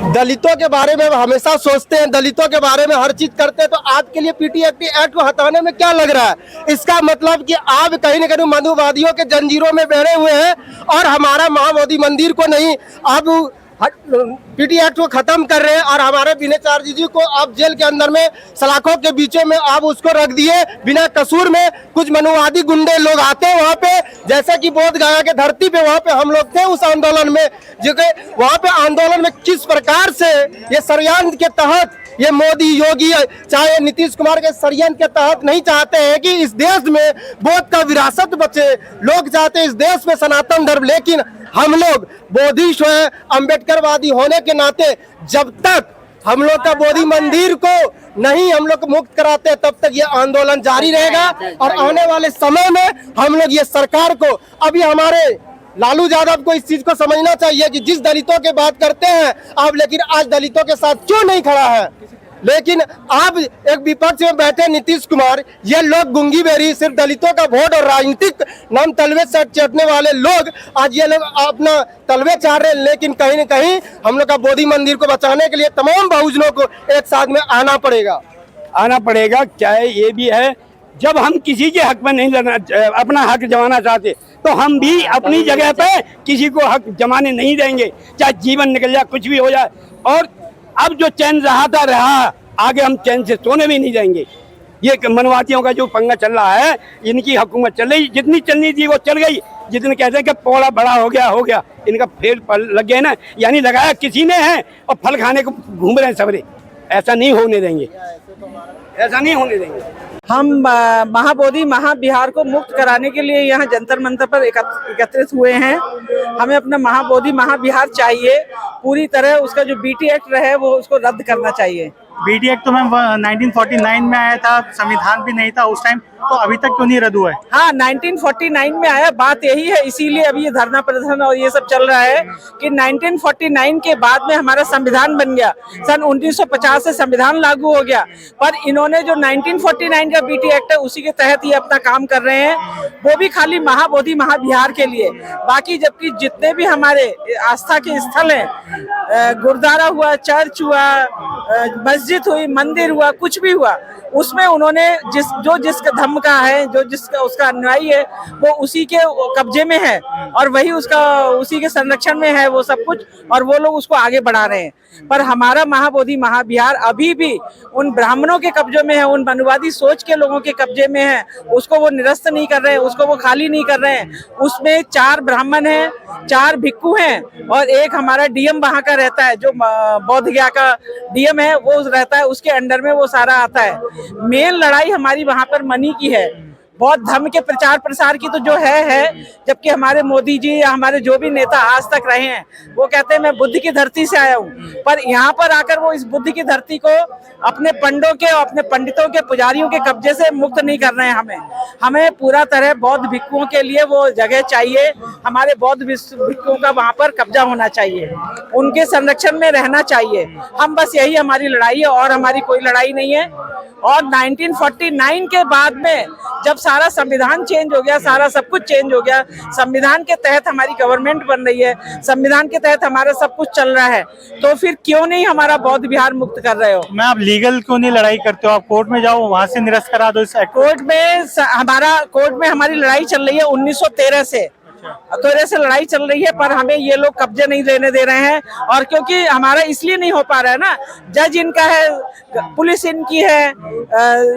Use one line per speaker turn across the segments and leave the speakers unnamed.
दलितों के बारे में हमेशा सोचते हैं, दलितों के बारे में हर चीज करते हैं, तो आज के लिए पीटी एक्ट को हटाने में क्या लग रहा है? इसका मतलब कि आप कहीं न कहीं मनुवादियों के जंजीरों में बैठे हुए हैं और हमारा महाबोधि मंदिर को नहीं, आप पीटी एक्ट को खत्म कर रहे हैं और हमारे विनय चार्य जी को आप जेल के अंदर में सलाखों के बीचों में आप उसको रख दिए बिना कसूर में। कुछ मनुवादी गुंडे लोग आते हैं वहाँ पे, जैसे कि बोध गया के धरती पे वहाँ पे हम लोग थे उस आंदोलन में, जो कि वहाँ पे आंदोलन में किस प्रकार से ये षड्यंत्र के तहत ये मोदी योगी चाहे नीतीश कुमार के षड्यंत्र के तहत नहीं चाहते हैं कि इस देश में बौद्ध का विरासत बचे। लोग चाहते हैं इस देश में सनातन धर्म, लेकिन हम लोग बोधिष्ट हैं, अम्बेडकरवादी होने के नाते जब तक हम लोग का बोधि मंदिर को नहीं हम लोग मुक्त कराते तब तक ये आंदोलन जारी रहेगा। और आने वाले समय में हम लोग ये सरकार को, अभी हमारे लालू यादव को इस चीज को समझना चाहिए कि जिस दलितों के बात करते हैं आप, लेकिन आज दलितों के साथ क्यों नहीं खड़ा है? लेकिन आप एक विपक्ष में बैठे नीतीश कुमार, ये लोग गुंगी बेरी सिर्फ दलितों का वोट और राजनीतिक नाम तलवे से चटने वाले लोग आज ये लोग अपना तलवे चाह रहे हैं, लेकिन कहीं न कहीं हम लोग का बोधि मंदिर को बचाने के लिए तमाम बहुजनों को एक साथ में आना पड़ेगा।
क्या है ये भी है, जब हम किसी के हक में नहीं लड़ना, अपना हक जमाना चाहते तो हम भी अपनी जगह पे किसी को हक जमाने नहीं देंगे, चाहे जीवन निकल जाए, कुछ भी हो जाए। और अब जो चैन रहा आगे हम चैन से सोने भी नहीं देंगे। ये मनवादियों का जो पंगा चल रहा है, इनकी हुकूमत चल रही, जितनी चलनी थी वो चल गई। जितने कहते हैं कि पौड़ा बड़ा हो गया, इनका फेल लग गया ना, यानी लगाया किसी ने है और फल खाने को घूम रहे हैं सबरे। ऐसा नहीं होने देंगे।
हम महाबोधि महाविहार को मुक्त कराने के लिए यहाँ जंतर मंतर पर एकत्रित हुए हैं। हमें अपना महाबोधि महाविहार चाहिए, पूरी तरह उसका जो बीटी एक्ट रहे वो उसको रद्द करना चाहिए।
बीटी एक्ट तो मैम 1949 में आया था, संविधान भी नहीं था उस टाइम, तो अभी तक क्यों नहीं रद्द हुआ है?
हाँ, 1949 में आया, बात यही है, इसीलिए अभी ये धरना प्रदर्शन और ये सब चल रहा है कि 1949 के बाद में हमारा संविधान बन गया, सन 1950 से संविधान लागू हो गया, पर इन्होंने जो 1949 का बीटी एक्ट है उसी के तहत ये अपना काम कर रहे हैं, वो भी खाली महाबोधि महाविहार के लिए। बाकी जबकि जितने भी हमारे आस्था के स्थल हैं, गुरुद्वारा हुआ, चर्च हुआ, मस्जिद हुई, मंदिर हुआ, कुछ भी हुआ, उसमें उन्होंने जिसका धर्म का है, जो जिसका उसका अनुयायी है, वो उसी के कब्जे में है और वही उसी के संरक्षण में है वो सब कुछ, और वो लोग उसको आगे बढ़ा रहे हैं। पर हमारा महाबोधि महाविहार अभी भी उन ब्राह्मणों के कब्जे में है, उन मनुवादी सोच के लोगों के कब्जे में है। उसको वो निरस्त नहीं कर रहे हैं, उसको वो खाली नहीं कर रहे हैं। उसमें 4 ब्राह्मण हैं, 4 भिक्खु हैं और एक हमारा डीएम वहाँ का रहता है, जो बौद्ध गया का डीएम है वो रहता है, उसके अंडर में वो सारा आता है। मेन लड़ाई हमारी वहाँ पर मनी की है, बौद्ध धर्म के प्रचार प्रसार की तो जो है। जबकि हमारे मोदी जी या हमारे जो भी नेता आज तक रहे हैं वो कहते हैं मैं बुद्ध की धरती से आया हूँ, पर यहाँ पर आकर वो इस बुद्ध की धरती को अपने पंडों के और अपने पंडितों के पुजारियों के कब्जे से मुक्त नहीं कर रहे हैं। हमें पूरा तरह बौद्ध भिक्षुओं के लिए वो जगह चाहिए, हमारे बौद्ध भिक्षुओं का वहाँ पर कब्जा होना चाहिए, उनके संरक्षण में रहना चाहिए। हम बस यही हमारी लड़ाई है और हमारी कोई लड़ाई नहीं है। और 1949 के बाद में जब सारा संविधान चेंज हो गया, सारा सब कुछ चेंज हो गया, संविधान के तहत हमारी गवर्नमेंट बन रही है, संविधान के तहत हमारा सब कुछ चल रहा है, तो फिर क्यों नहीं हमारा बौद्ध विहार मुक्त कर रहे हो?
मैं आप लीगल क्यों नहीं लड़ाई करते हो? आप कोर्ट में जाओ, वहाँ से निरस्त करा दो इस एक्ट।
कोर्ट में हमारी लड़ाई चल रही है 1913 से, तो ऐसे लड़ाई चल रही है, पर हमें ये लोग कब्जे नहीं लेने दे रहे हैं। और क्योंकि हमारा इसलिए नहीं हो पा रहा है ना, जज इनका है, पुलिस इनकी है,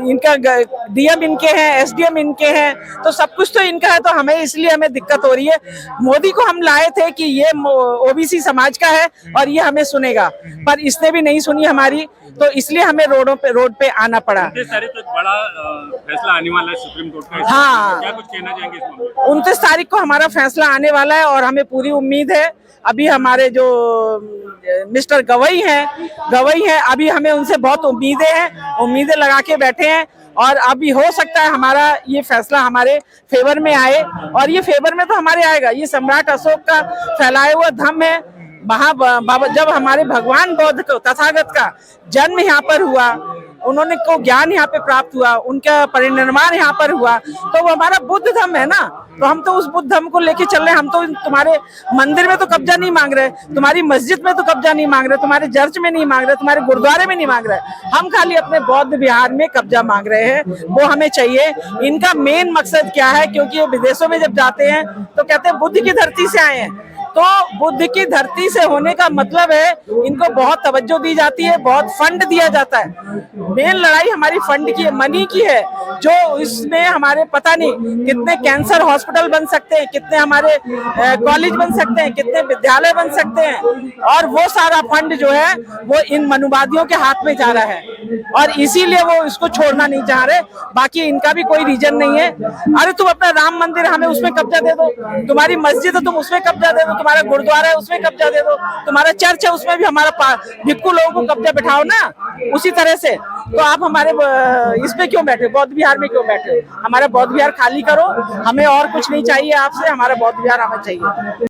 इनका डीएम इनके हैं, एसडीएम इनके हैं, तो सब कुछ तो इनका है, तो हमें दिक्कत हो रही है। मोदी को हम लाए थे कि ये ओबीसी समाज का है और ये हमें सुनेगा, पर इसने भी नहीं सुनी हमारी, तो इसलिए हमें रोड पे आना पड़ा।
29 तारीख को बड़ा फैसला आने वाला है सुप्रीम कोर्ट का।
हाँ,
क्या कुछ कहना चाहेंगे इस मामले में?
29 तारीख को हमारा फैसला आने वाला है और हमें पूरी उम्मीद है। अभी हमारे जो मिस्टर गवई हैं, अभी हमें उनसे बहुत उम्मीदें लगा के बैठे हैं और अभी हो सकता है हमारा ये फैसला हमारे फेवर में आए, और ये फेवर में तो हमारे आएगा। ये सम्राट अशोक का फैलाया हुआ धर्म है। जब हमारे भगवान बौद्ध को, तथागत का जन्म यहाँ पर हुआ, उन्होंने को ज्ञान यहाँ पे प्राप्त हुआ, उनका परिनिर्वाण यहाँ पर हुआ, तो वो हमारा बुद्ध धर्म है ना। तो हम तो उस बुद्ध धर्म को लेके चल रहे हैं। हम तो तुम्हारे मंदिर में तो कब्जा नहीं मांग रहे, तुम्हारी मस्जिद में तो कब्जा नहीं मांग रहे, तुम्हारे चर्च में नहीं मांग रहे, तुम्हारे गुरुद्वारे में नहीं मांग रहे, हम खाली अपने बौद्ध विहार में कब्जा मांग रहे हैं, वो हमें चाहिए। इनका मेन मकसद क्या है, क्योंकि ये विदेशों में जब जाते हैं तो कहते हैं बुद्ध की धरती से आए हैं, तो बुद्ध की धरती से होने का मतलब है इनको बहुत तवज्जो दी जाती है, बहुत फंड दिया जाता है। मेन लड़ाई हमारी फंड की है, मनी की है, जो इसमें हमारे पता नहीं कितने कैंसर हॉस्पिटल बन सकते हैं, कितने हमारे कॉलेज बन सकते हैं, कितने विद्यालय बन सकते हैं, और वो सारा फंड जो है वो इन मनुवादियों के हाथ में जा रहा है, और इसीलिए वो इसको छोड़ना नहीं चाह रहे। बाकी इनका भी कोई रीजन नहीं है। अरे तुम अपना राम मंदिर हमें उसमें कब्जा दे दो, तुम्हारी मस्जिद है तुम उसमें कब्जा दे दो, तुम्हारा गुरुद्वारा है उसमें कब्जा दे दो, तुम्हारा चर्च है उसमें भी हमारा भिक्खू लोगों को कब्जा बैठाओ ना उसी तरह से। तो आप हमारे इस पे क्यों बैठे, बौद्ध विहार में क्यों बैठे? हमारा बौद्ध विहार खाली करो, हमें और कुछ नहीं चाहिए आपसे, हमारा बौद्ध विहार हमें चाहिए।